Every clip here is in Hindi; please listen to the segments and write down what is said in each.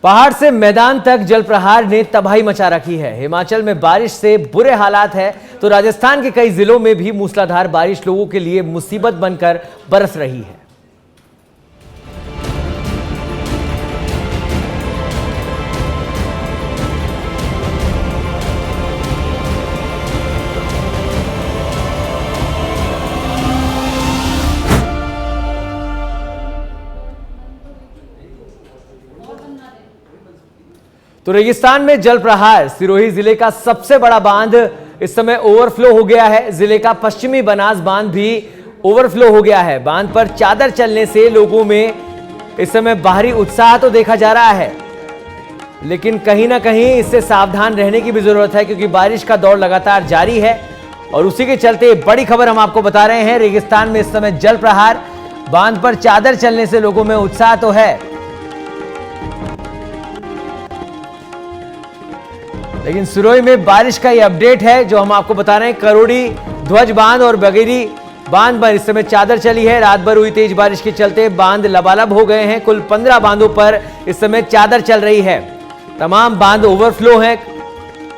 पहाड़ से मैदान तक जल प्रहार ने तबाही मचा रखी है। हिमाचल में बारिश से बुरे हालात है तो राजस्थान के कई जिलों में भी मूसलाधार बारिश लोगों के लिए मुसीबत बनकर बरस रही है। तो रेगिस्तान में जल प्रहार सिरोही जिले का सबसे बड़ा बांध इस समय ओवरफ्लो हो गया है। जिले का पश्चिमी बनास बांध भी ओवरफ्लो हो गया है। बांध पर चादर चलने से लोगों में इस समय बाहरी उत्साह तो देखा जा रहा है, लेकिन कहीं ना कहीं इससे सावधान रहने की भी जरूरत है, क्योंकि बारिश का दौर लगातार जारी है। और उसी के चलते बड़ी खबर हम आपको बता रहे हैं। रेगिस्तान में इस समय जल प्रहार, बांध पर चादर चलने से लोगों में उत्साह तो है, लेकिन सिरोही में बारिश का ये अपडेट है जो हम आपको बता रहे हैं। करोड़ी ध्वज बांध और बगेरी बांध पर इस समय चादर चली है। रात भर हुई तेज बारिश के चलते बांध लबालब हो गए हैं। कुल 15 बांधों पर इस समय चादर चल रही है। तमाम बांध ओवरफ्लो हैं।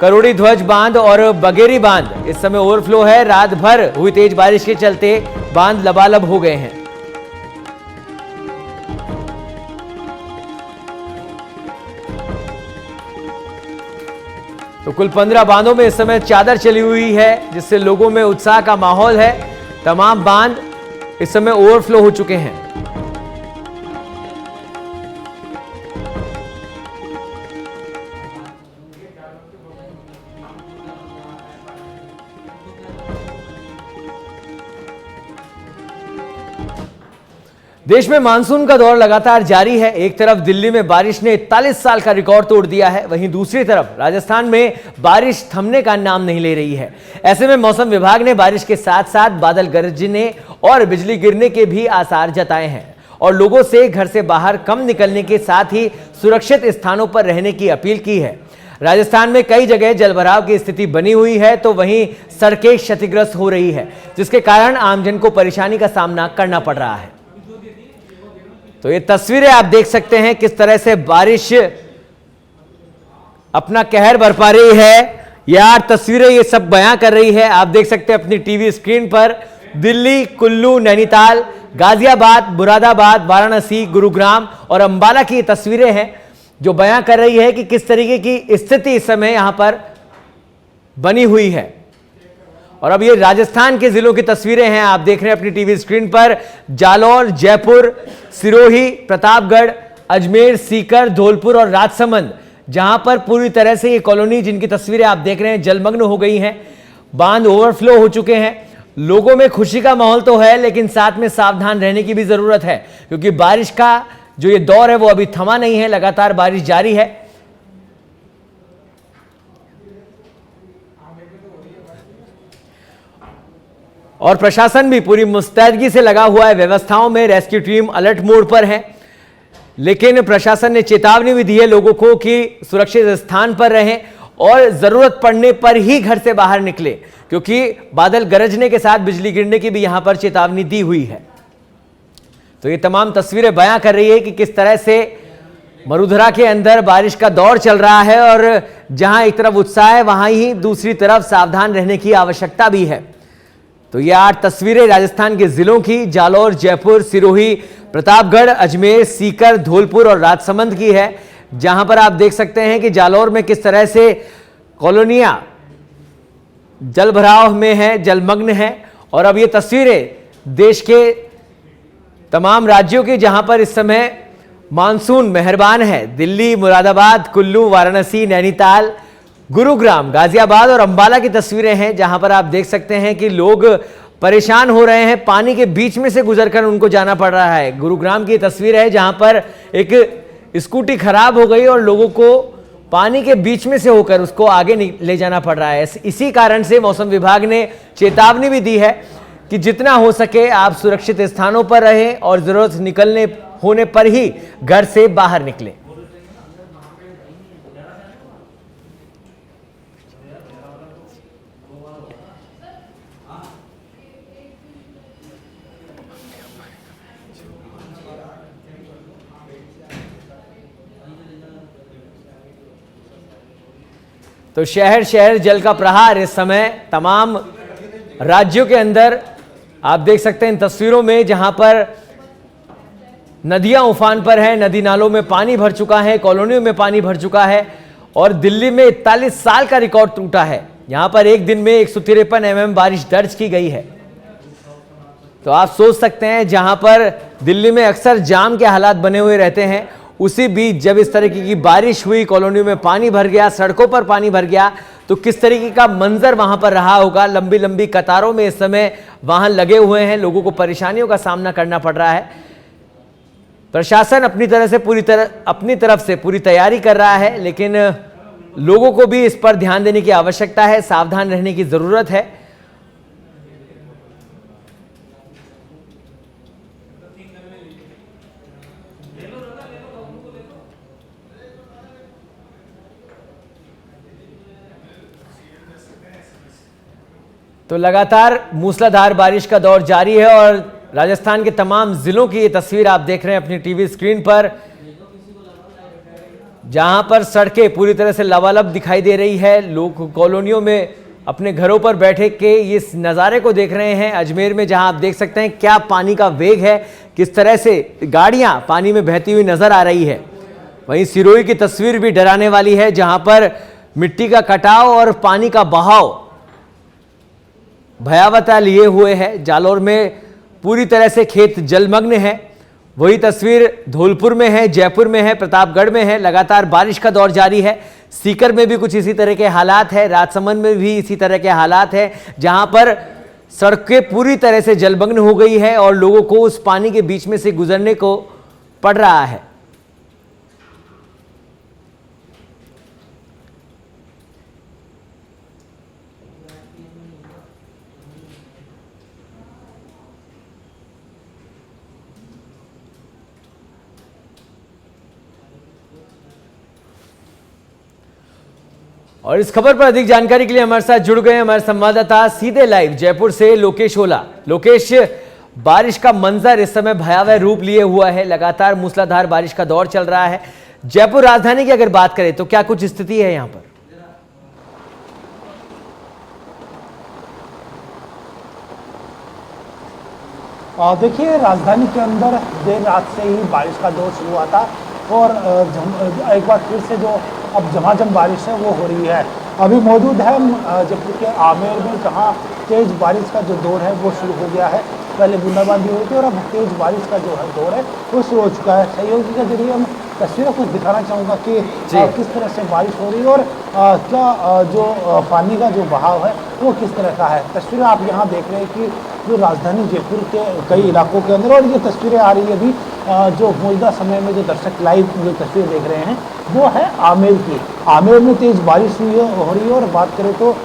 करोड़ी ध्वज बांध और बगेरी बांध इस समय ओवरफ्लो है। रात भर हुई तेज बारिश के चलते बांध लबालब हो गए हैं। तो कुल 15 बांधों में इस समय चादर चली हुई है, जिससे लोगों में उत्साह का माहौल है। तमाम बांध इस समय ओवरफ्लो हो चुके हैं। देश में मानसून का दौर लगातार जारी है। एक तरफ दिल्ली में बारिश ने 41 साल का रिकॉर्ड तोड़ दिया है, वहीं दूसरी तरफ राजस्थान में बारिश थमने का नाम नहीं ले रही है। ऐसे में मौसम विभाग ने बारिश के साथ साथ बादल गरजने और बिजली गिरने के भी आसार जताए हैं और लोगों से घर से बाहर कम निकलने के साथ ही सुरक्षित स्थानों पर रहने की अपील की है। राजस्थान में कई जगह जलभराव की स्थिति बनी हुई है, तो वहीं सड़कें क्षतिग्रस्त हो रही है, जिसके कारण आमजन को परेशानी का सामना करना पड़ रहा है। तो ये तस्वीरें आप देख सकते हैं किस तरह से बारिश अपना कहर बरपा रही है। यार तस्वीरें ये सब बयां कर रही है। आप देख सकते हैं अपनी टीवी स्क्रीन पर दिल्ली, कुल्लू, नैनीताल, गाजियाबाद, मुरादाबाद, वाराणसी, गुरुग्राम और अंबाला की ये तस्वीरें हैं जो बयां कर रही है कि किस तरीके की स्थिति इस समय यहां पर बनी हुई है। और अब ये राजस्थान के जिलों की तस्वीरें हैं, आप देख रहे हैं अपनी टीवी स्क्रीन पर। जालौर, जयपुर, सिरोही, प्रतापगढ़, अजमेर, सीकर, धौलपुर और राजसमंद, जहां पर पूरी तरह से ये कॉलोनी जिनकी तस्वीरें आप देख रहे हैं जलमग्न हो गई हैं। बांध ओवरफ्लो हो चुके हैं। लोगों में खुशी का माहौल तो है, लेकिन साथ में सावधान रहने की भी जरूरत है, क्योंकि बारिश का जो ये दौर है वो अभी थमा नहीं है। लगातार बारिश जारी है। और प्रशासन भी पूरी मुस्तैदगी से लगा हुआ है व्यवस्थाओं में। रेस्क्यू टीम अलर्ट मोड पर है, लेकिन प्रशासन ने चेतावनी भी दी है लोगों को कि सुरक्षित स्थान पर रहें और जरूरत पड़ने पर ही घर से बाहर निकले, क्योंकि बादल गरजने के साथ बिजली गिरने की भी यहां पर चेतावनी दी हुई है। तो ये तमाम तस्वीरें बयां कर रही है कि किस तरह से मरुधरा के अंदर बारिश का दौर चल रहा है और जहां एक तरफ उत्साह है, वहां ही दूसरी तरफ सावधान रहने की आवश्यकता भी है। तो ये 8 तस्वीरें राजस्थान के जिलों की जालौर, जयपुर, सिरोही, प्रतापगढ़, अजमेर, सीकर, धौलपुर और राजसमंद की है, जहां पर आप देख सकते हैं कि जालौर में किस तरह से कॉलोनियां जलभराव में है, जलमग्न है। और अब ये तस्वीरें देश के तमाम राज्यों की, जहां पर इस समय मानसून मेहरबान है। दिल्ली, मुरादाबाद, कुल्लू, वाराणसी, नैनीताल, गुरुग्राम, गाजियाबाद और अंबाला की तस्वीरें हैं, जहां पर आप देख सकते हैं कि लोग परेशान हो रहे हैं। पानी के बीच में से गुजरकर उनको जाना पड़ रहा है। गुरुग्राम की तस्वीर है जहां पर एक स्कूटी खराब हो गई और लोगों को पानी के बीच में से होकर उसको आगे ले जाना पड़ रहा है। इसी कारण से मौसम विभाग ने चेतावनी भी दी है कि जितना हो सके आप सुरक्षित स्थानों पर रहें और जरूरत निकलने होने पर ही घर से बाहर निकलें। तो शहर शहर जल का प्रहार इस समय तमाम राज्यों के अंदर आप देख सकते हैं इन तस्वीरों में, जहां पर नदियां उफान पर हैं, नदी नालों में पानी भर चुका है, कॉलोनियों में पानी भर चुका है और दिल्ली में 41 साल का रिकॉर्ड टूटा है। यहां पर एक दिन में 153 mm बारिश दर्ज की गई है। तो आप सोच सकते हैं जहां पर दिल्ली में अक्सर जाम के हालात बने हुए रहते हैं, उसी बीच जब इस तरीके की बारिश हुई, कॉलोनियों में पानी भर गया, सड़कों पर पानी भर गया, तो किस तरीके का मंजर वहां पर रहा होगा। लंबी लंबी कतारों में इस समय वाहन लगे हुए हैं, लोगों को परेशानियों का सामना करना पड़ रहा है। प्रशासन अपनी तरफ से पूरी तैयारी कर रहा है, लेकिन लोगों को भी इस पर ध्यान देने की आवश्यकता है, सावधान रहने की जरूरत है। तो लगातार मूसलाधार बारिश का दौर जारी है और राजस्थान के तमाम जिलों की ये तस्वीर आप देख रहे हैं अपनी टीवी स्क्रीन पर, जहां पर सड़कें पूरी तरह से लबालब दिखाई दे रही है। लोग कॉलोनियों में अपने घरों पर बैठे के इस नज़ारे को देख रहे हैं। अजमेर में जहां आप देख सकते हैं क्या पानी का वेग है, किस तरह से गाड़ियां पानी में बहती हुई नजर आ रही है। वहीं सिरोही की तस्वीर भी डराने वाली है, जहां पर मिट्टी का कटाव और पानी का बहाव भयावहता लिए हुए है। जालौर में पूरी तरह से खेत जलमग्न है। वही तस्वीर धौलपुर में है, जयपुर में है, प्रतापगढ़ में है। लगातार बारिश का दौर जारी है। सीकर में भी कुछ इसी तरह के हालात है, राजसमंद में भी इसी तरह के हालात है, जहां पर सड़कें पूरी तरह से जलमग्न हो गई है और लोगों को उस पानी के बीच में से गुजरने को पड़ रहा है। और इस खबर पर अधिक जानकारी के लिए हमारे साथ जुड़ गए हमारे संवाददाता सीधे लाइव जयपुर से लोकेश ओला। लोकेश, बारिश का मंजर इस समय भयावह रूप लिए हुआ है, लगातार मूसलाधार बारिश का दौर चल रहा है। जयपुर राजधानी की अगर बात करें तो क्या कुछ स्थिति है यहां पर? देखिए, राजधानी के अंदर देर रात से ही बारिश का दौर शुरू हुआ था और एक बार फिर से जो अब झमाझम बारिश है वो हो रही है। अभी मौजूद है जयपुर के आमेर में, जहाँ तेज़ बारिश का जो दौर है वो शुरू हो गया है। पहले बूंदाबांदी हुई थी और अब तेज़ बारिश का जो है दौर है वो शुरू हो चुका है। सहयोगी के जरिए हम तस्वीरों को दिखाना चाहूँगा कि किस तरह से बारिश हो रही है और क्या जो पानी का जो बहाव है वो किस तरह का है। तस्वीरें आप यहाँ देख रहे हैं कि जो राजधानी जयपुर के कई इलाकों के अंदर, और ये तस्वीरें आ रही है अभी जो मौजूदा समय में जो दर्शक लाइव जो तस्वीर देख रहे हैं वो है आमेर की। आमेर में तेज़ बारिश हो रही है और बात करें तो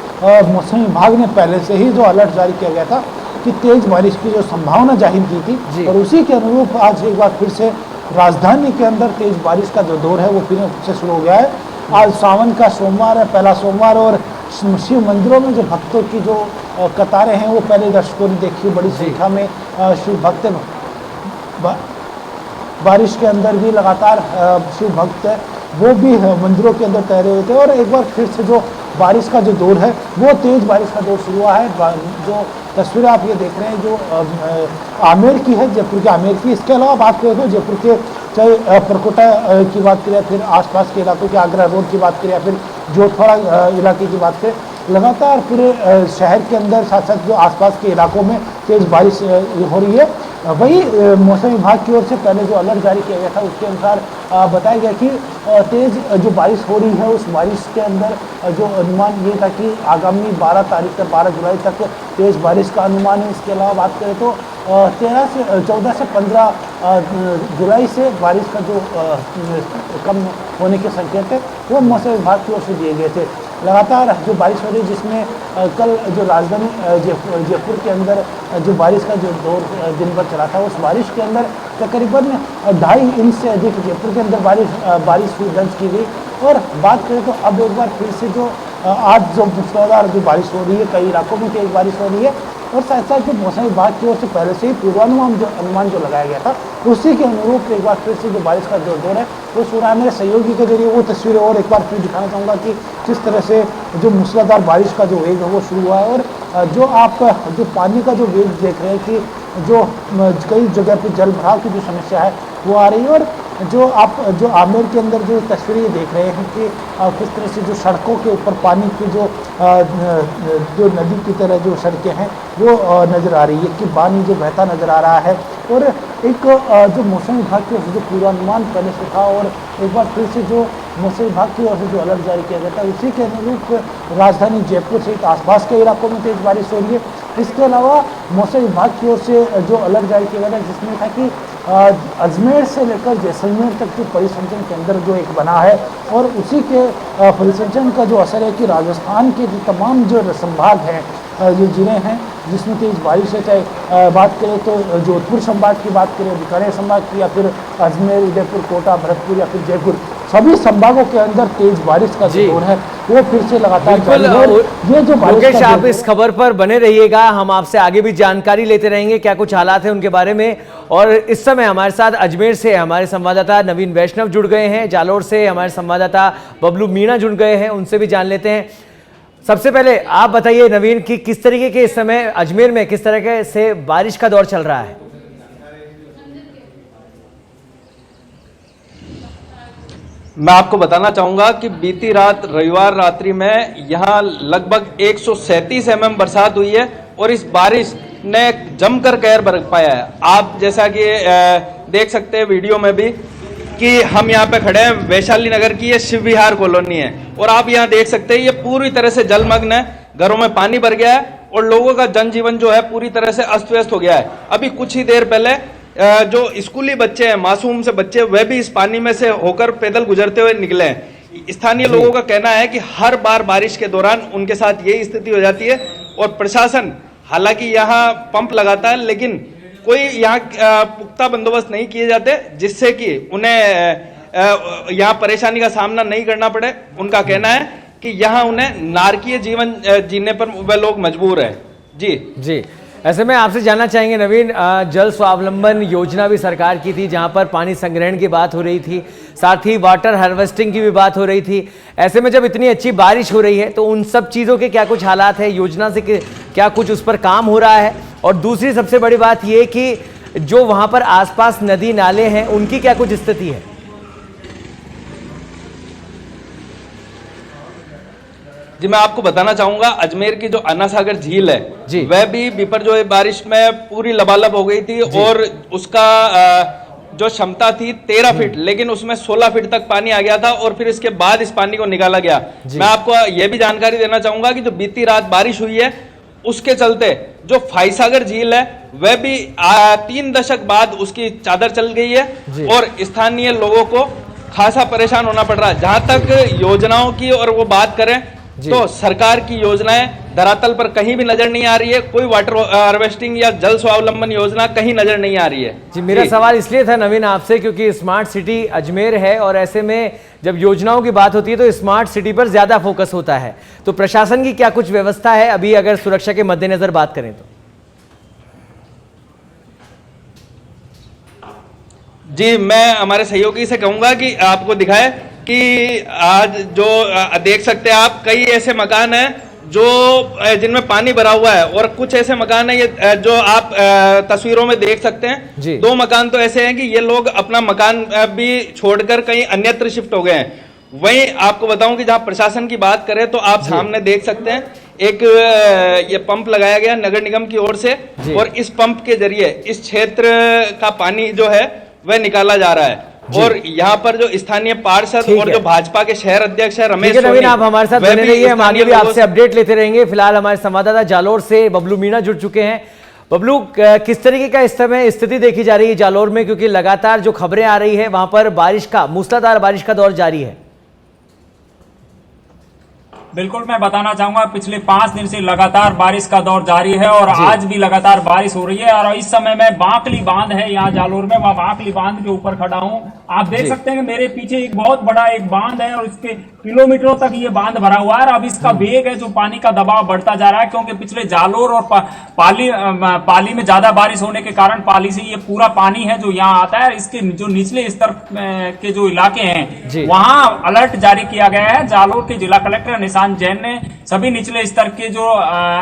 मौसम विभाग ने पहले से ही जो अलर्ट जारी किया गया था कि तेज़ बारिश की जो संभावना जाहिर की थी, और उसी के अनुरूप आज एक बार फिर से राजधानी के अंदर तेज़ बारिश का जो दौर है वो फिर से शुरू हो गया है। आज सावन का सोमवार है, पहला सोमवार, और शिव मंदिरों में जो भक्तों की जो कतारें हैं वो पहले दर्शकों ने देखी। बड़ी संख्या में शिव भक्त बारिश के अंदर भी लगातार शिव भक्त वो भी मंदिरों के अंदर ठहरे हुए थे और एक बार फिर से जो बारिश का जो दौर है वो तेज़ बारिश का दौर शुरू हुआ है। जो तस्वीरें आप ये देख रहे हैं जो आमेर की है, जयपुर के आमेर की। इसके अलावा बात करें तो जयपुर के चाहे परकोटा की बात करें, फिर आसपास के इलाकों के आगरा रोड की बात करें या फिर जोधपुरा इलाके की बात करें, लगातार पूरे शहर के अंदर साथ साथ जो आसपास के इलाकों में तेज़ बारिश हो रही है। वही मौसम विभाग की ओर से पहले जो अलर्ट जारी किया गया था उसके अनुसार बताया गया कि तेज़ जो बारिश हो रही है उस बारिश के अंदर जो अनुमान ये था कि आगामी 12 तारीख तक 12 जुलाई तक तेज़ बारिश का अनुमान है। इसके अलावा बात करें तो 14 से 15 जुलाई से बारिश का जो कम होने के संकेत है वो मौसम विभाग की ओर से दिए गए थे। लगातार जो बारिश हो रही है, जिसमें कल जो राजधानी जयपुर के अंदर जो बारिश का जो दौर दिन भर चला था, उस बारिश के अंदर तकरीबन 2.5 इंच से अधिक जयपुर के अंदर बारिश दर्ज की गई। और बात करें तो अब एक बार फिर से जो आज जो मूसलाधार जो बारिश हो रही है, कई इलाकों में तेज़ बारिश हो रही है, और साथ साथ जो मौसम विभाग की ओर से पहले से ही पूर्वानुमान जो लगाया गया था उसी के अनुरूप एक बार फिर से जो बारिश का जो दौर है वो शुरू है। मेरे सहयोगी के जरिए वो तस्वीरें और एक बार फिर दिखाना चाहूँगा कि किस तरह से जो मूसलाधार बारिश का जो वेग है वो शुरू हुआ है। और जो आप जो पानी का जो वेग देख रहे हैं कि जो कई जगह पर जल भराव की जो समस्या है वो आ रही है। और जो आमेर के अंदर जो तस्वीरें देख रहे हैं कि किस तरह से जो सड़कों के ऊपर पानी की जो नदी की तरह जो सड़कें हैं वो नज़र आ रही है कि पानी जो बहता नज़र आ रहा है। और एक जो मौसम विभाग की ओर से जो पूर्वानुमान पहले से था और एक बार फिर से जो मौसम विभाग की ओर से जो अलर्ट जारी किया गया था उसी के अनुरूप राजधानी जयपुर सहित आसपास के इलाकों में तेज बारिश हो रही है। इसके अलावा मौसम विभाग की ओर से जो अलर्ट जारी किया गया था जिसमें था कि अजमेर से लेकर जैसलमेर तक जो परिसंचन केंद्र जो एक बना है और उसी के परिसंचन का जो असर है कि राजस्थान के जो तमाम जो संभाग हैं जो जिले हैं जिसमें तेज बारिश है, चाहे बात करें तो जोधपुर संभाग की बात करें, बीकानेर संभाग की, या फिर अजमेर, उदयपुर, कोटा, भरतपुर या फिर जयपुर, सभी संभागों के अंदर तेज बारिश का जो दौर है वो फिर से लगातार जारी है। ये जो मुकेश, आप इस खबर पर बने रहिएगा, हम आपसे आगे भी जानकारी लेते रहेंगे क्या कुछ हालात है उनके बारे में। और इस समय हमारे साथ अजमेर से हमारे संवाददाता नवीन वैष्णव जुड़ गए हैं, जालोर से हमारे संवाददाता बबलू मीणा जुड़ गए हैं, उनसे भी जान लेते हैं। सबसे पहले आप बताइए नवीन कि किस तरीके के इस समय अजमेर में किस तरह से बारिश का दौर चल रहा है? मैं आपको बताना चाहूंगा कि बीती रात रविवार रात्रि में यहां लगभग 137 mm बरसात हुई है और इस बारिश ने जमकर कहर बरत पाया है। आप जैसा कि देख सकते हैं वीडियो में भी कि हम यहाँ पे खड़े हैं, वैशाली नगर की ये शिव विहार कॉलोनी है और आप यहाँ देख सकते हैं ये पूरी तरह से जलमग्न है, घरों में पानी भर गया है और लोगों का जनजीवन जो है पूरी तरह से अस्त व्यस्त हो गया है। अभी कुछ ही देर पहले जो स्कूली बच्चे हैं, मासूम से बच्चे, वह भी इस पानी में से होकर पैदल गुजरते हुए निकले हैं। स्थानीय लोगों का कहना है कि हर बार बारिश के दौरान उनके साथ यही स्थिति हो जाती है और प्रशासन हालांकि यहाँ पंप लगाता है लेकिन कोई यहाँ पुख्ता बंदोबस्त नहीं किए जाते जिससे कि उन्हें यहाँ परेशानी का सामना नहीं करना पड़े। उनका कहना है कि यहाँ उन्हें नारकीय जीवन जीने पर वह लोग मजबूर है। जी। ऐसे में आपसे जानना चाहेंगे नवीन, जल स्वावलंबन योजना भी सरकार की थी जहां पर पानी संग्रहण की बात हो रही थी, साथ ही वाटर हार्वेस्टिंग की भी बात हो रही थी। ऐसे में जब इतनी अच्छी बारिश हो रही है तो उन सब चीज़ों के क्या कुछ हालात है, योजना से क्या कुछ उस पर काम हो रहा है? और दूसरी सबसे बड़ी बात यह कि जो वहां पर आसपास नदी नाले हैं उनकी क्या कुछ स्थिति है? जी, मैं आपको बताना चाहूंगा अजमेर की जो अन्ना सागर झील है वह भी विपर जो बारिश में पूरी लबालब हो गई थी और उसका जो क्षमता थी 13 फीट, लेकिन उसमें 16 फीट तक पानी आ गया था और फिर इसके बाद इस पानी को निकाला गया। मैं आपको यह भी जानकारी देना चाहूंगा कि जो बीती रात बारिश हुई है उसके चलते जो फाईसागर झील है वह भी 3 दशक बाद उसकी चादर चल गई है और स्थानीय लोगों को खासा परेशान होना पड़ रहा है। जहां तक योजनाओं की और वो बात करें तो सरकार की योजनाएं धरातल पर कहीं भी नजर नहीं आ रही है। कोई वाटर हार्वेस्टिंग या जल स्वावलंबन योजना कहीं नजर नहीं आ रही है। जी, मेरा सवाल इसलिए था नवीन आपसे क्योंकि स्मार्ट सिटी अजमेर है और ऐसे में जब योजनाओं की बात होती है तो स्मार्ट सिटी पर ज्यादा फोकस होता है। तो प्रशासन की क्या कुछ व्यवस्था है अभी अगर सुरक्षा के मद्देनजर बात करें तो? जी, मैं हमारे सहयोगी से कहूंगा कि आपको दिखाए कि आज जो देख सकते हैं आप, कई ऐसे मकान हैं जो जिनमें पानी भरा हुआ है और कुछ ऐसे मकान है ये जो आप तस्वीरों में देख सकते हैं। 2 मकान तो ऐसे हैं कि ये लोग अपना मकान भी छोड़कर कहीं अन्यत्र शिफ्ट हो गए हैं। वहीं आपको बताऊं कि जहां प्रशासन की बात करें तो आप सामने देख सकते हैं एक ये पंप लगाया गया नगर निगम की ओर से और इस पंप के जरिए इस क्षेत्र का पानी जो है वह निकाला जा रहा है। और यहाँ पर जो स्थानीय पार्षद और जो भाजपा के शहर अध्यक्ष है रमेश सोनी, आप हमारे साथ बने रहिए, हम आगे भी आपसे अपडेट लेते रहेंगे। फिलहाल हमारे संवाददाता जालोर से बबलू मीणा जुड़ चुके हैं। बबलू, किस तरीके का इस समय स्थिति देखी जा रही है जालोर में, क्योंकि लगातार जो खबरें आ रही है वहां पर मूसलाधार बारिश का दौर जारी है? बिल्कुल, मैं बताना चाहूंगा पिछले 5 दिन से लगातार बारिश का दौर जारी है और आज भी लगातार बारिश हो रही है। और इस समय मैं बांकली बांध है यहाँ जालोर में, वहाँ बांकली बांध के ऊपर खड़ा हूँ। आप देख सकते हैं कि मेरे पीछे एक बहुत बड़ा एक बांध है और इसके किलोमीटरों तक ये बांध भरा हुआ है। अब इसका वेग है जो पानी का दबाव बढ़ता जा रहा है, क्योंकि पिछले जालोर और पाली में ज्यादा बारिश होने के कारण पाली से ये पूरा पानी है जो यहाँ आता है, इसके जो निचले स्तर के जो इलाके हैं वहां अलर्ट जारी किया गया है। जालोर के जिला कलेक्टर निशांत जैन ने सभी निचले स्तर के जो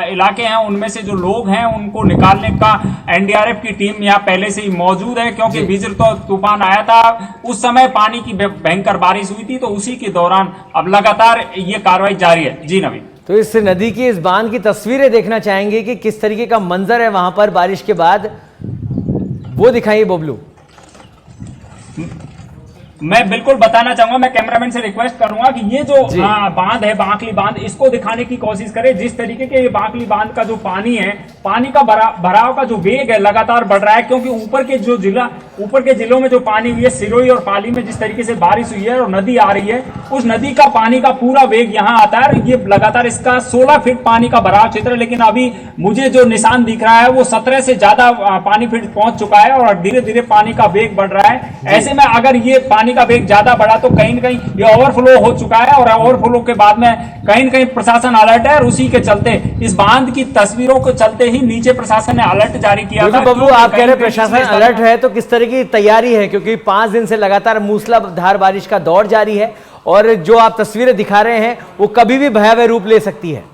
इलाके हैं उनमें से जो लोग हैं उनको निकालने का एनडीआरएफ की टीम यहाँ पहले से ही मौजूद है, क्योंकि बिजर तो तूफान आया था उस समय पानी की भयंकर बारिश हुई थी, तो उसी के दौरान अब लगातार ये कार्रवाई जारी है। जी नवीन, तो इस नदी की, इस बांध की तस्वीरें देखना चाहेंगे कि किस तरीके का मंजर है वहां पर बारिश के बाद, वो दिखाइए बबलू। मैं बिल्कुल बताना चाहूंगा, मैं कैमरामैन से रिक्वेस्ट करूंगा कि ये जो बांध है बांकली बांध, इसको दिखाने की कोशिश करें। जिस तरीके के ये बांकली बांध का जो पानी है, पानी का भराव का जो वेग है लगातार बढ़ रहा है, क्योंकि ऊपर के जिलों में जो पानी हुई है, सिरोही और पाली में जिस तरीके से बारिश हुई है और नदी आ रही है, उस नदी का पानी का पूरा वेग यहाँ आता है। ये लगातार इसका 16 फीट पानी का भराव क्षेत्र है, लेकिन अभी मुझे जो निशान दिख रहा है वो 17 से ज्यादा पानी फीट पहुंच चुका है और धीरे धीरे पानी का वेग बढ़ रहा है। ऐसे में अगर ये पानी का वेग ज्यादा बढ़ा तो कहीं न कहीं ये ओवरफ्लो हो चुका है और ओवरफ्लो के बाद में कहीं न कहीं प्रशासन अलर्ट है। और उसी के चलते इस बांध की तस्वीरों को चलते ही नीचे प्रशासन ने अलर्ट जारी किया था। बबलू, आप कह रहे हैं प्रशासन अलर्ट है, तो किस तरह की तैयारी है? क्योंकि 5 दिन से लगातार मूसलाधार बारिश का दौर जारी है और जो आप तस्वीरें दिखा रहे हैं वो कभी भी भयावह रूप ले सकती है।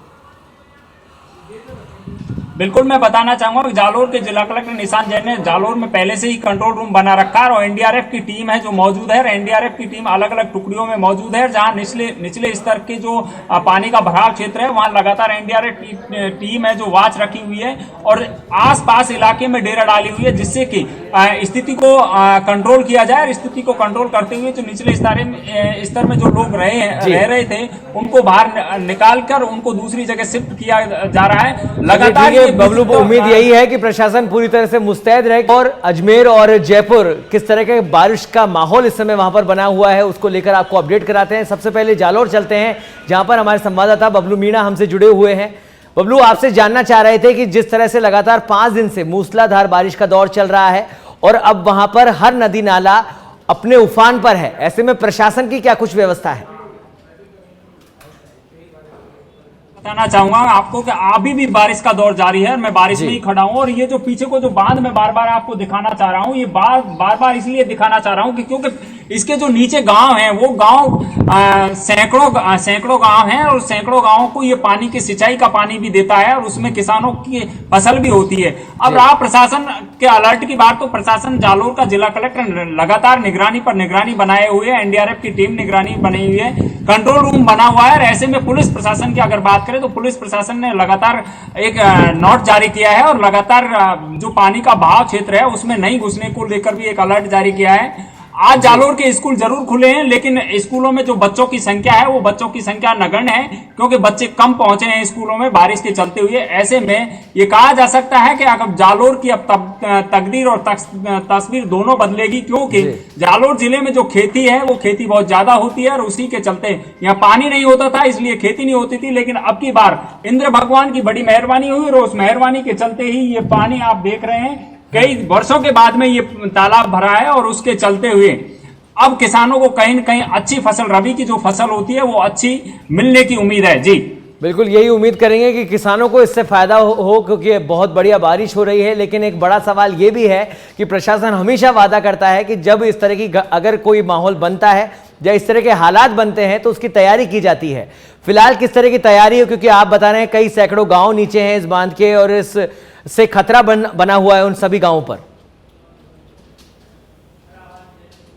बिल्कुल, मैं बताना चाहूंगा कि जालोर के जिला कलेक्टर निशांत जैन ने जालोर में पहले से ही कंट्रोल रूम बना रखा है और एनडीआरएफ की टीम है जो मौजूद है। एनडीआरएफ की टीम अलग अलग टुकड़ियों में मौजूद है, जहां निचले स्तर के जो पानी का भराव क्षेत्र है वहां लगातार एनडीआरएफ की टीम है जो वॉच रखी हुई है और आसपास इलाके में डेरा डाली हुई है, जिससे कि स्थिति को कंट्रोल किया जाए। स्थिति को कंट्रोल करते हुए जो निचले स्तर में जो लोग रह रहे थे उनको बाहर निकाल कर उनको दूसरी जगह शिफ्ट किया जा रहा है। लगातार बबलू, उम्मीद यही है कि प्रशासन पूरी तरह से मुस्तैद रहे। और अजमेर और जयपुर किस तरह के बारिश का माहौल इस समय वहां पर बना हुआ है उसको लेकर आपको अपडेट कराते हैं। सबसे पहले जालोर चलते हैं, जहां पर हमारे संवाददाता बबलू मीणा हमसे जुड़े हुए हैं। बबलू, आपसे जानना चाह रहे थे कि जिस तरह से लगातार 5 दिन से मूसलाधार बारिश का दौर चल रहा है और अब वहां पर हर नदी नाला अपने उफान पर है, ऐसे में प्रशासन की क्या कुछ व्यवस्था है? बताना चाहूंगा आपको कि अभी भी बारिश का दौर जारी है। मैं बारिश में ही खड़ा हूं और ये जो पीछे को जो बांध मैं बार बार आपको दिखाना चाह रहा हूं, ये बार बार इसलिए दिखाना चाह रहा हूं कि क्योंकि इसके जो नीचे गांव हैं वो गांव सैकड़ों गांव हैं और सैकड़ों गांवों को ये पानी की सिंचाई का पानी भी देता है और उसमें किसानों की फसल भी होती है। अब रहा प्रशासन के अलर्ट की बात, तो प्रशासन जालोर का जिला कलेक्टर लगातार निगरानी पर निगरानी बनाए हुए है, एनडीआरएफ की टीम निगरानी बनी हुई है, कंट्रोल रूम बना हुआ है। ऐसे में पुलिस प्रशासन की अगर बात करें तो पुलिस प्रशासन ने लगातार एक नोट जारी किया है और लगातार जो पानी का बहाव क्षेत्र है उसमें नहीं घुसने को लेकर भी एक अलर्ट जारी किया है। आज जालोर के स्कूल जरूर खुले हैं, लेकिन स्कूलों में जो बच्चों की संख्या है वो बच्चों की संख्या नगण्य है, क्योंकि बच्चे कम पहुंचे हैं स्कूलों में बारिश के चलते हुए। ऐसे में ये कहा जा सकता है कि अगर जालोर की अब तकदीर और तस्वीर दोनों बदलेगी, क्योंकि जालोर जिले में जो खेती है वो खेती बहुत ज्यादा होती है और उसी के चलते यहाँ पानी नहीं होता था, इसलिए खेती नहीं होती थी। लेकिन अब की बार इंद्र भगवान की बड़ी मेहरबानी हुई और उस मेहरबानी के चलते ही ये पानी आप देख रहे हैं, कई वर्षों के बाद में ये तालाब भरा है और उसके चलते हुए अब किसानों को कहीं न कहीं अच्छी फसल, रबी की जो फसल होती है वो अच्छी मिलने की उम्मीद है। जी बिल्कुल, यही उम्मीद करेंगे कि किसानों को इससे फायदा हो क्योंकि बहुत बढ़िया बारिश हो रही है। लेकिन एक बड़ा सवाल ये भी है कि प्रशासन हमेशा वादा करता है कि जब इस तरह की अगर कोई माहौल बनता है या इस तरह के हालात बनते हैं तो उसकी तैयारी की जाती है। फिलहाल किस तरह की तैयारी हो, क्योंकि आप बता रहे हैं कई सैकड़ों गाँव नीचे हैं इस बांध के और इससे खतरा बना हुआ है उन सभी गाँवों पर।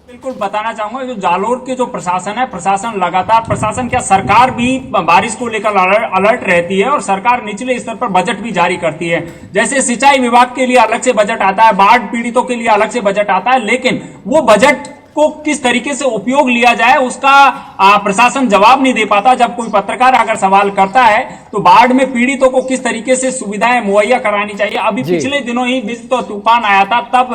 बिल्कुल बताना चाहूंगा, जो जालोर के जो प्रशासन है, प्रशासन लगातार, प्रशासन क्या सरकार भी बारिश को लेकर अलर्ट रहती है और सरकार निचले स्तर पर बजट भी जारी करती है। जैसे सिंचाई विभाग के लिए अलग से बजट आता है, बाढ़ पीड़ितों के लिए अलग से बजट आता है, लेकिन वो बजट को किस तरीके से उपयोग लिया जाए उसका प्रशासन जवाब नहीं दे पाता। जब कोई पत्रकार अगर सवाल करता है तो बाढ़ में पीड़ितों को किस तरीके से सुविधाएं मुहैया करानी चाहिए। अभी पिछले दिनों ही बिजली तूफान आया था, तब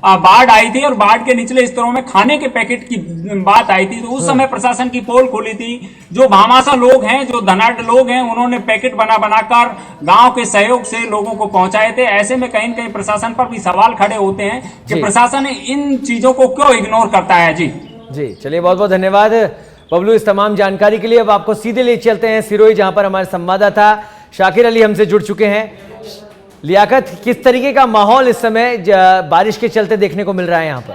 बाढ़ आई थी और बाढ़ के निचले स्तरों में खाने के पैकेट की बात आई थी, तो उस समय प्रशासन की पोल खुली थी। जो भामाशा लोग हैं, जो धनाढ़ लोग हैं, उन्होंने पैकेट बनाकर गांव के सहयोग से लोगों को पहुंचाए थे। ऐसे में कहीं न कहीं प्रशासन पर भी सवाल खड़े होते हैं कि प्रशासन इन चीजों को क्यों इग्नोर करता है। जी चलिए, बहुत बहुत धन्यवाद बबलू इस तमाम जानकारी के लिए। अब आपको सीधे ले चलते हैं सिरोही, जहां पर हमारे संवाददाता शाकिर अली हमसे जुड़ चुके हैं। लियाकत, किस तरीके का माहौल इस समय बारिश के चलते देखने को मिल रहा है यहाँ पर?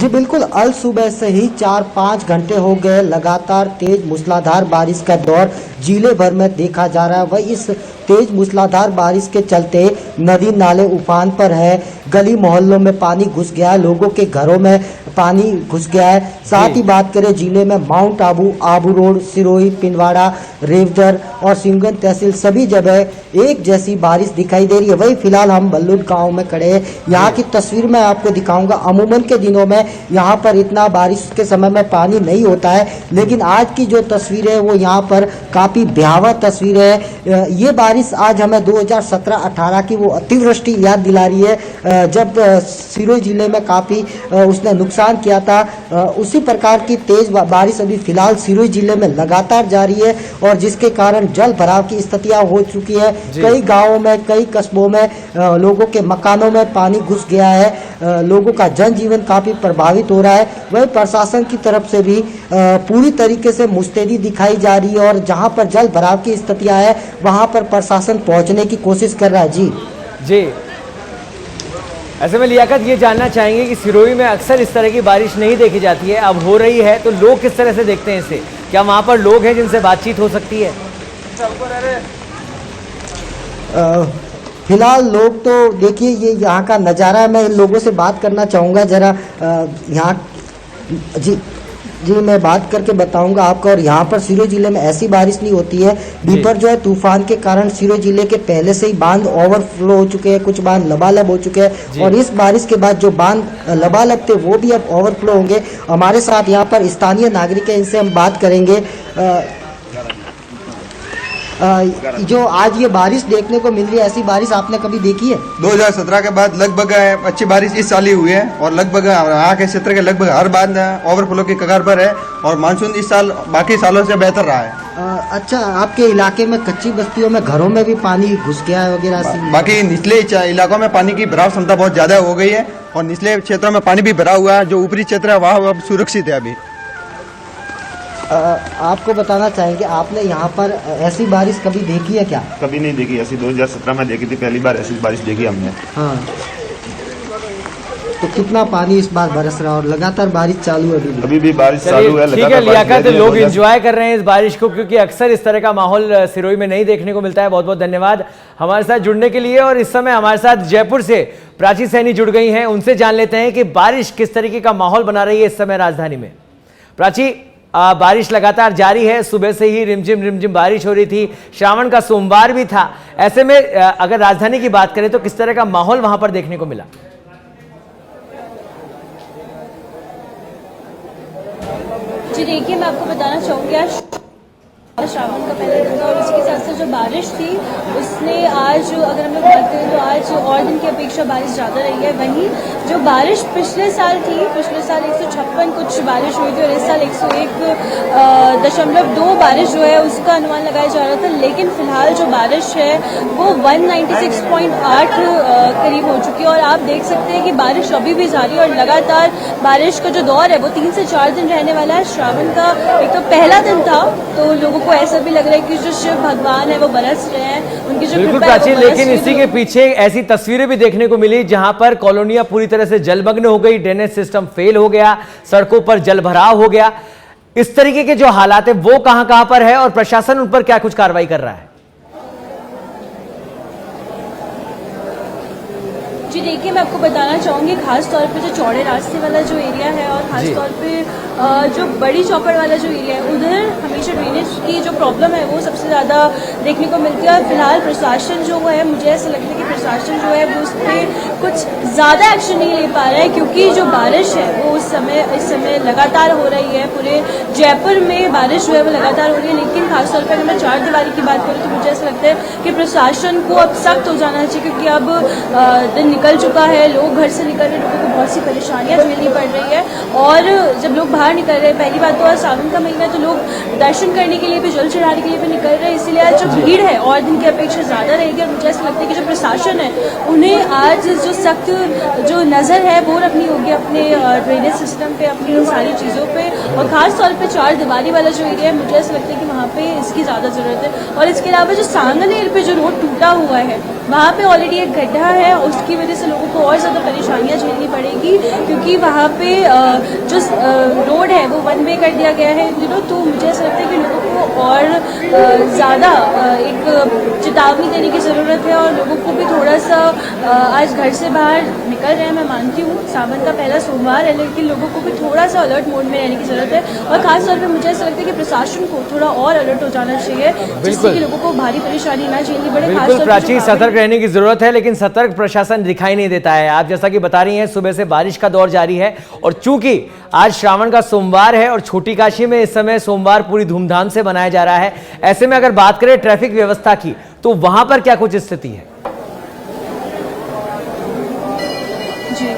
जी बिल्कुल, अल सुबह से ही 4-5 घंटे हो गए लगातार तेज मूसलाधार बारिश का दौर जिले भर में देखा जा रहा है। वही इस तेज मूसलाधार बारिश के चलते नदी नाले उफान पर है, गली मोहल्लों में पानी घुस गया है, लोगों के घरों में पानी घुस गया है। साथ ही बात करें जिले में माउंट आबू, आबू रोड, सिरोही, पिंडवाड़ा, रेवदर और सिंगन तहसील सभी जगह एक जैसी बारिश दिखाई दे रही है। वही फिलहाल हम बल्लुड गांव में खड़े हैं। यहाँ की तस्वीर मैं आपको दिखाऊंगा। अमूमन के दिनों में यहाँ पर इतना बारिश के समय में पानी नहीं होता है, लेकिन आज की जो तस्वीर है वो यहाँ पर काफ़ी भयावह तस्वीर है। ये बारिश आज हमें 2017-18 की वो अतिवृष्टि याद दिला रही है, जब सिरोही जिले में काफ़ी उसने नुकसान किया था। उसी प्रकार की तेज बारिश अभी फिलहाल सिरोही जिले में लगातार जारी है और जिसके कारण जल भराव की स्थितियां हो चुकी है। कई गांवों में, कई कस्बों में लोगों के मकानों में पानी घुस गया है। लोगों का जनजीवन काफ़ी प्रभावित हो रहा है। वही प्रशासन की तरफ से भी पूरी तरीके से मुस्तैदी दिखाई जा रही है और जहां पर जल भराव की स्थितियां है वहां पर प्रशासन पहुंचने की कोशिश कर रहा है। जी ऐसे में लियाकत, ये जानना चाहेंगे कि सिरोही में अक्सर इस तरह की बारिश नहीं देखी जाती है, अब हो रही है, तो लोग किस तरह से देखते हैं इसे? क्या वहाँ पर लोग हैं जिनसे बातचीत हो सकती है? फिलहाल लोग तो देखिए, ये यहाँ का नज़ारा है। मैं इन लोगों से बात करना चाहूँगा जरा। यहाँ जी मैं बात करके बताऊंगा आपको। और यहाँ पर सिरोही जिले में ऐसी बारिश नहीं होती है। बीपर जो है तूफान के कारण सिरोही जिले के पहले से ही बांध ओवरफ्लो हो चुके हैं, कुछ बांध लबालब हो चुके हैं और इस बारिश के बाद जो बांध लबालब थे वो भी अब ओवरफ्लो होंगे। हमारे साथ यहाँ पर स्थानीय नागरिक है, इनसे हम बात करेंगे। जो आज ये बारिश देखने को मिल रही है, ऐसी बारिश आपने कभी देखी है? 2017 के बाद लगभग अच्छी बारिश इस साल ही हुई है और लगभग यहाँ के क्षेत्र के लगभग हर बांध ओवरफ्लो की कगार पर है और मानसून इस साल बाकी सालों से बेहतर रहा है। अच्छा, आपके इलाके में कच्ची बस्तियों में घरों में भी पानी घुस गया है वगैरह? बाकी निचले इलाकों में पानी की भराव क्षमता बहुत ज्यादा हो गई है और निचले क्षेत्रों में पानी भी भरा हुआ है। जो ऊपरी क्षेत्र है वहाँ अब सुरक्षित है। अभी आपको बताना चाहेंगे, आपने यहाँ पर ऐसी बारिश कभी देखी है क्या? कभी नहीं देखी ऐसी। 2017 में देखी थी पहली बार ऐसी बारिश देखी हमने। हाँ, तो कितना पानी इस बार बरस रहा है और लगातार बारिश चालू है? अभी भी बारिश चालू है। ठीक है लियाकत, लोग एंजॉय कर रहे हैं इस बारिश को, क्योंकि अक्सर इस तरह का माहौल सिरोही में नहीं देखने को मिलता है। बहुत बहुत धन्यवाद हमारे साथ जुड़ने के लिए। और इस समय हमारे साथ जयपुर से प्राची सैनी जुड़ गई हैं, उनसे जान लेते हैं कि बारिश किस तरीके का माहौल बना रही है इस समय राजधानी में। प्राची, बारिश लगातार जारी है, सुबह से ही रिमझिम बारिश हो रही थी, श्रावण का सोमवार भी था। ऐसे में अगर राजधानी की बात करें तो किस तरह का माहौल वहां पर देखने को मिला? जी देखिए, मैं आपको बताना चाहूँगी, आज श्रावण का पहला दिन था और उसके साथ साथ जो बारिश थी उसने आज, अगर हम लोग बात करें तो आज और दिन की अपेक्षा बारिश ज़्यादा रही है। वहीं जो बारिश पिछले साल थी, पिछले साल 156 कुछ बारिश हुई थी और इस साल 101.2 बारिश जो है उसका अनुमान लगाया जा रहा था, लेकिन फिलहाल जो बारिश है वो 196.8 करीब हो चुकी है। और आप देख सकते हैं कि बारिश अभी भी जारी है और लगातार बारिश का जो दौर है वो 3 से 4 दिन रहने वाला है। श्रावण का एक तो पहला दिन था, तो लोगों को ऐसा भी लग रहा है कि जो शिव भगवान है वो बरस रहे हैं, उनकी जो बिल्कुल प्राची, लेकिन इसी के पीछे ऐसी तस्वीरें भी देखने को मिली जहां पर कॉलोनियां पूरी तरह से जलमग्न हो गई, ड्रेनेज सिस्टम फेल हो गया, सड़कों पर जलभराव हो गया। इस तरीके के जो हालात है वो कहां पर है और प्रशासन उन पर क्या कुछ कार्रवाई कर रहा है? जी देखिए, मैं आपको बताना चाहूँगी, खास तौर पे जो चौड़े रास्ते वाला जो एरिया है और खास तौर पे जो बड़ी चौपड़ वाला जो एरिया है उधर हमेशा ड्रेनेज की जो प्रॉब्लम है वो सबसे ज़्यादा देखने को मिलती है। और फिलहाल प्रशासन जो है, मुझे ऐसा लगता है कि प्रशासन जो है वो उस पर कुछ ज़्यादा एक्शन नहीं ले पा रहा है, क्योंकि जो बारिश है वो इस समय लगातार हो रही है। पूरे जयपुर में बारिश जो है वो लगातार हो रही है। लेकिन खासतौर पर अगर मैं चार दीवारी की बात करूँ तो मुझे ऐसा लगता है कि प्रशासन को अब सख्त हो जाना चाहिए, क्योंकि अब दिन निकल चुका है, लोग घर से निकल रहे, लोगों को बहुत सी परेशानियाँ झेलनी पड़ रही है। और जब लोग बाहर निकल रहे हैं, पहली बात तो आज सावन का महीना है तो लोग दर्शन करने के लिए भी, जल चढ़ाने के लिए भी निकल रहे हैं, इसीलिए आज जो भीड़ है और दिन की अपेक्षा ज़्यादा रहेगी। और मुझे ऐसा लगता है कि जो प्रशासन है उन्हें आज जो सख्त जो नज़र है वो रखनी होगी अपने ड्रेनेज सिस्टम पे, अपनी उन सारी चीज़ों पे। और ख़ास तौर पे चार दीवारी वाला जो एरिया है, मुझे ऐसा लगता है कि वहाँ पे इसकी ज़्यादा ज़रूरत है। और इसके अलावा जो सांगनेर पे जो रोड टूटा हुआ है वहाँ पे ऑलरेडी एक गड्ढा है, उसकी वजह से लोगों को और ज़्यादा परेशानियाँ झेलनी पड़ेगी, क्योंकि वहाँ पे जो रोड है वो वन वे कर दिया गया है इन दिनों। तो मुझे ऐसा लगता है कि लोगों को और ज़्यादा एक चेतावनी देने की ज़रूरत है, और लोगों को भी थोड़ा सा आज घर से बाहर निकल रहे हैं, मैं मानती हूँ सावन का पहला सोमवार है, लेकिन लोगों को भी थोड़ा सा अलर्ट मोड में रहने की ज़रूरत है। और खासतौर पर मुझे ऐसा लगता है कि प्रशासन को थोड़ा और अलर्ट हो जाना चाहिए, जिससे कि लोगों को भारी परेशानी ना झेलनी पड़े। बिल्कुल प्राची, सतर्क रहने की जरूरत है, लेकिन सतर्क प्रशासन दिखाई नहीं देता है। आप जैसा कि बता रही हैं, सुबह से बारिश का दौर जारी है, और चूंकि आज श्रावण का सोमवार है और छोटी काशी में इस समय सोमवार पूरी धूमधाम से मनाया जा रहा है, ऐसे में अगर बात करें ट्रैफिक व्यवस्था की तो वहां पर क्या कुछ स्थिति है? जी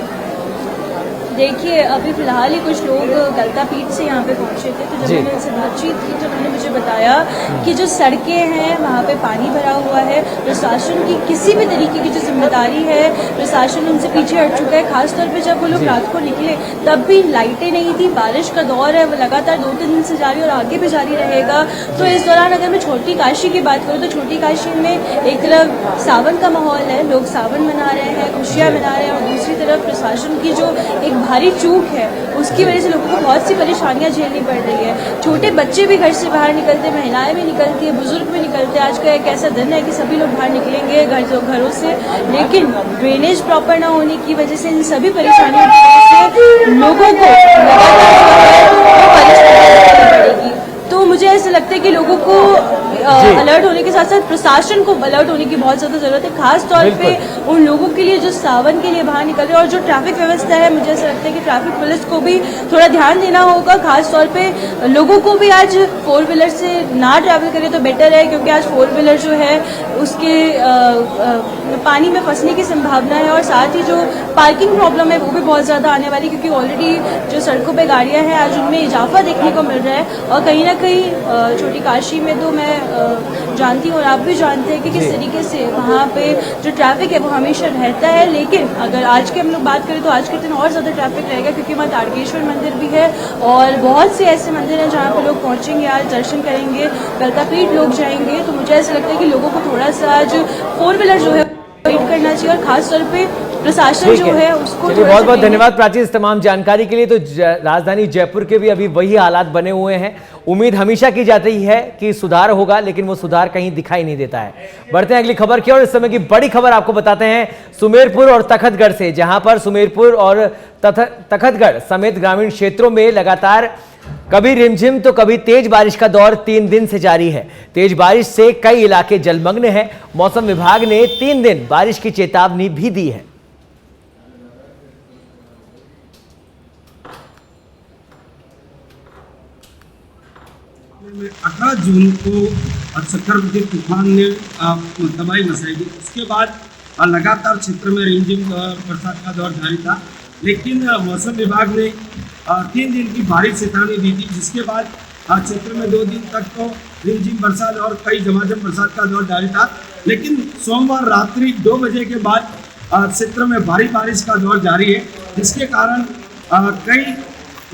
देखिए, अभी फिलहाल ही कुछ लोग गलता पीठ से यहाँ पे पहुँचे थे, तो जब मैंने उनसे बातचीत की तो उन्होंने मुझे बताया कि जो सड़कें हैं वहाँ पे पानी भरा हुआ है, प्रशासन की किसी भी तरीके की जो जिम्मेदारी है प्रशासन उनसे पीछे हट चुका है। खासतौर पे जब वो लोग रात को निकले तब भी लाइटें नहीं थी, बारिश का दौर है वो लगातार 2-3 दिन से जारी और आगे भी जारी रहेगा। तो इस दौरान अगर मैं छोटी काशी की बात करूँ तो छोटी काशी में एक तरफ सावन का माहौल है, लोग सावन मना रहे हैं, खुशियाँ मना रहे हैं, और दूसरी तरफ प्रशासन की जो एक भारी चूक है उसकी वजह से लोगों को बहुत सी परेशानियां झेलनी पड़ रही है। छोटे बच्चे भी घर से बाहर निकलते, महिलाएं भी निकलती है, बुजुर्ग भी निकलते हैं। आज का एक ऐसा दिन है कि सभी लोग बाहर निकलेंगे घरों से, लेकिन ड्रेनेज प्रॉपर ना होने की वजह से इन सभी परेशानियों की वजह से लोगों को परेशानी पड़ेगी। तो मुझे ऐसा लगता है कि लोगों को अलर्ट होने के साथ साथ प्रशासन को अलर्ट होने की बहुत ज़्यादा ज़रूरत है, खास तौर पे उन लोगों के लिए जो सावन के लिए बाहर निकल रहे हैं। और जो ट्रैफिक व्यवस्था है, मुझे ऐसा लगता है कि ट्रैफिक पुलिस को भी थोड़ा ध्यान देना होगा, खास तौर पे लोगों को भी आज 4 व्हीलर से ना ट्रैवल करें तो बेटर है, क्योंकि आज 4 व्हीलर जो है उसके पानी में फंसने की संभावना है, और साथ ही जो पार्किंग प्रॉब्लम है वो भी बहुत ज़्यादा आने वाली, क्योंकि ऑलरेडी जो सड़कों पर गाड़ियाँ हैं आज उनमें इजाफा देखने को मिल रहा है। और कहीं ना कहीं छोटी काशी में तो मैं जानती हूँ और आप भी जानते हैं कि किस तरीके से वहाँ पे जो ट्रैफिक है वो हमेशा रहता है। लेकिन अगर आज के हम लोग बात करें तो आज के दिन और ज़्यादा ट्रैफिक रहेगा, क्योंकि वहाँ तारकेश्वर मंदिर भी है और बहुत से ऐसे मंदिर हैं जहाँ पे लोग पहुँचेंगे, आज दर्शन करेंगे, गलतापीठ लोग जाएंगे। तो मुझे ऐसा लगता है कि लोगों को थोड़ा सा आज 4 व्हीलर जो है वेट करना चाहिए, और खासतौर पे प्रशासन जो है उसको। बहुत बहुत धन्यवाद प्राची इस तमाम जानकारी के लिए। तो राजधानी जयपुर के भी अभी वही हालात बने हुए हैं। उम्मीद हमेशा की जाती है कि सुधार होगा, लेकिन वो सुधार कहीं दिखाई नहीं देता है। बढ़ते हैं अगली खबर की ओर। इस समय की बड़ी खबर आपको बताते हैं सुमेरपुर और तखतगढ़ से, जहां पर सुमेरपुर और तखतगढ़ समेत ग्रामीण क्षेत्रों में लगातार कभी रिमझिम तो कभी तेज बारिश का दौर 3 दिन से जारी है। तेज बारिश से कई इलाके जलमग्न हैं। मौसम विभाग ने 3 दिन बारिश की चेतावनी भी दी है। 18 जून को चक्रवाती तूफान ने तबाही मचाई थी। उसके बाद लगातार क्षेत्र में रिमझिम बरसात का दौर जारी था, लेकिन मौसम विभाग ने 3 दिन की भारी चेतावनी दी थी, जिसके बाद क्षेत्र में 2 दिन तक तो रिमझिम बरसात और कई झमाझम बरसात का दौर जारी था। लेकिन सोमवार रात्रि 2 बजे के बाद क्षेत्र में भारी बारिश का दौर जारी है, जिसके कारण कई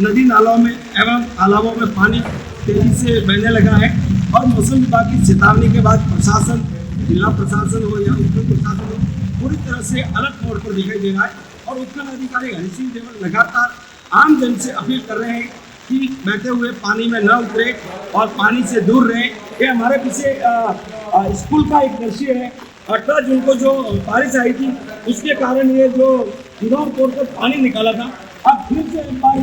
नदी नालों में एवं तालाबों में पानी तेजी से बहने लगा है। और मौसम विभाग की चेतावनी के बाद प्रशासन, जिला प्रशासन हो या उत्तर प्रशासन हो, पूरी तरह से अलर्ट मोड पर दिखाई दे रहा है। और उत्तर अधिकारी हरि सिंह देवल लगातार आम जन से अपील कर रहे हैं कि बहते हुए पानी में न उतरे और पानी से दूर रहें। ये हमारे पीछे स्कूल का एक दृश्य है। 18 जून को जो बारिश आई थी उसके कारण ये जो इंदौर पोर्ट पर पानी निकाला था, अब फिर से एक बार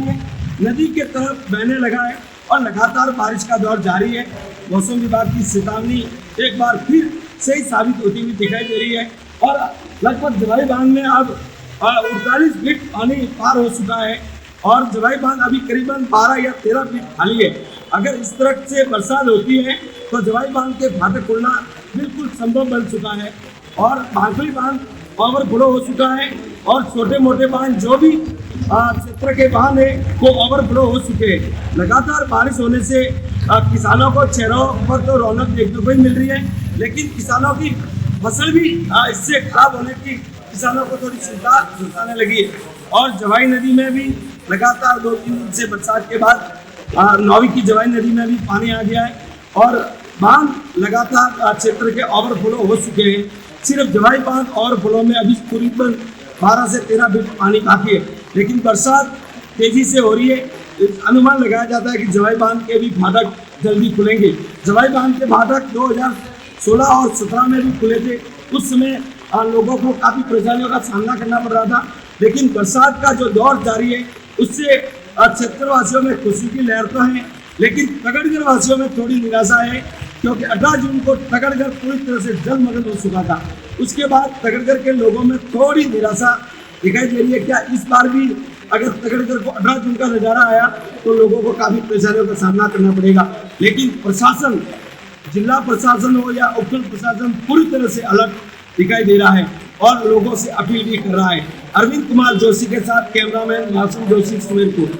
ये नदी के तरफ बहने लगा है और लगातार बारिश का दौर जारी है। मौसम विभाग की चेतावनी एक बार फिर सही साबित होती हुई दिखाई दे रही है और लगभग जवाई बांध में अब 48 फीट पानी पार हो चुका है और जवाई बांध अभी करीबन 12 या 13 फीट खाली है। अगर इस तरह से बरसात होती है तो जवाई बांध के फाटक खुलना बिल्कुल संभव बन चुका है और भांखली बांध ओवरफ्लो हो चुका है और छोटे मोटे बांध जो भी क्षेत्र के बांध है वो ओवरफ्लो हो चुके हैं। लगातार बारिश होने से किसानों को चेहरों पर तो रौनक देखने को ही मिल रही है, लेकिन किसानों की फसल भी इससे खराब होने की किसानों को थोड़ी चिंता जताने लगी है। और जवाई नदी में भी लगातार 2-3 दिन से बरसात के बाद नौवी की जवाई नदी में भी पानी आ गया है और बांध लगातार क्षेत्र के ओवरफ्लो हो चुके हैं। सिर्फ जवाई बांध ओवरफ्लो में अभी करीबन 12 से 13 फीट पानी बाकी है, लेकिन बरसात तेजी से हो रही है। अनुमान लगाया जाता है कि जवाई बांध के भी फाटक जल्दी खुलेंगे। जवाई बांध के फाटक 2016 और 17 में भी खुले थे। उस समय लोगों को काफ़ी परेशानियों का सामना करना पड़ रहा था, लेकिन बरसात का जो दौर जारी है उससे क्षेत्रवासियों में खुशी की लहर तो है, लेकिन तगड़गढ़ वासियों में थोड़ी निराशा है क्योंकि 18 जून को तगड़गढ़ पूरी तरह से जलमग्न हो चुका था। उसके बाद तगड़गढ़ के लोगों में थोड़ी निराशा दिखाई दे रही है। क्या इस बार भी अगर तगड़गढ़ को 18 जून का नज़ारा आया तो लोगों को काफ़ी परेशानियों का सामना करना पड़ेगा, लेकिन प्रशासन, जिला प्रशासन हो या उपखंड प्रशासन पूरी तरह से अलर्ट दिखाई दे रहा है और लोगों से अपील भी कर रहा है। अरविंद कुमार जोशी के साथ कैमरामैन मासूम जोशी, सुमेरपुर।